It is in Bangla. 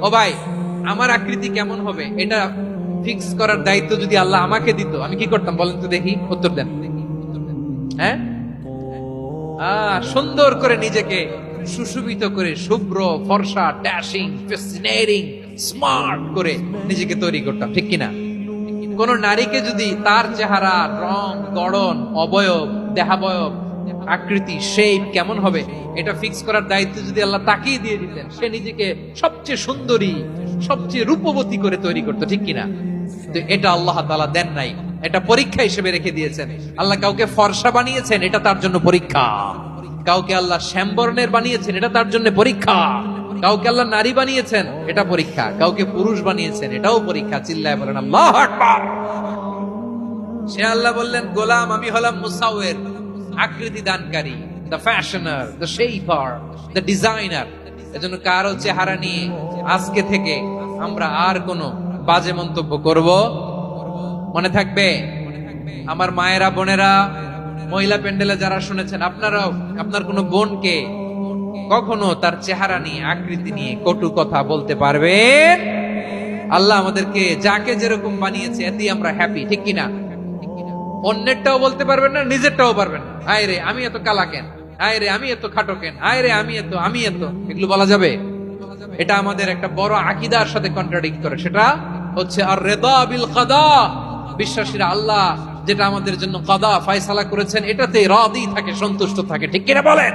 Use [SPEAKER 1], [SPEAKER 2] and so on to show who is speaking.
[SPEAKER 1] ও ভাই, আমার আকৃতি কেমন হবে এটা ফিক্স করার দায়িত্ব যদি আল্লাহ আমাকে দিত, আমি কি করতাম বলেন তো দেখি, উত্তর দেন। হ্যাঁ, সুন্দর করে নিজেকে সুশোভিত করে, শুভ্র ফর্সা, ড্যাশিং, ফ্যাসিনেটিং, স্মার্ট করে নিজেকে তৈরি করতাম, ঠিক কিনা? কোন নারীকে যদি তার চেহারা, রং, গড়ন, অবয়ব, দেহাবয়ব, আকৃতি, শেপ কেমন হবে এটা ফিক্স করার দায়িত্ব যদি আল্লাহ তাকেই দিয়ে দিতেন, সে নিজেকে সবচেয়ে সুন্দরী, সবচেয়ে রূপবতী করে তৈরি করতো, ঠিক কিনা? তো এটা আল্লাহ তাআলা দেন নাই, এটা পরীক্ষা হিসেবে রেখে দিয়েছেন। আল্লাহ কাউকে ফর্সা বানিয়েছেন, এটা তার জন্য পরীক্ষা। কাউকে আল্লাহ শ্যামবর্ণের বানিয়েছেন, এটা তার জন্য পরীক্ষা। কাউকে আল্লাহ নারী বানিয়েছেন, এটা পরীক্ষা। কাউকে পুরুষ বানিয়েছেন, এটাও পরীক্ষা। চিল্লায় বলেন আল্লাহু আকবার। সে আল্লাহ বললেন, গোলাম আমি হলাম মুসাউয়ের, আকৃতি দানকারী, the fashioner, the shaper, the designer. এজন্য কারো চেহারা নিয়ে আজকে থেকে আমরা আর কোনো বাজে মন্তব্য করব মনে থাকবে। আমার মায়েরা, বোনেরা, মহিলা প্যান্ডেলে যারা শুনেছেন, আপনারাও আপনার কোনো বোনকে কখনো তার চেহারা নিয়ে, আকৃতি নিয়ে কটু কথা বলতে পারবেন? আল্লাহ আমাদেরকে যাকে যেরকম বানিয়েছে এতেই আমরা হ্যাপি, ঠিক কিনা? অন্যেরটাও বলতে পারবেন না, নিজেরটাও পারবেন না। হায় রে আমি এত কালা কেন, হায় রে আমি এত খাটো কেন, হায় রে আমি এত, এগুলো বলা যাবে? এটা আমাদের একটা বড় আকীদার সাথে কন্ট্রাডিক্ট করে। সেটা হচ্ছে আর রিদা বিল কাদা। বিশ্বাসীরা আল্লাহ যেটা আমাদের জন্য কাদা ফয়সালা করেছেন এটাতে রাদি থাকে, সন্তুষ্ট থাকে, ঠিক কিনা বলেন?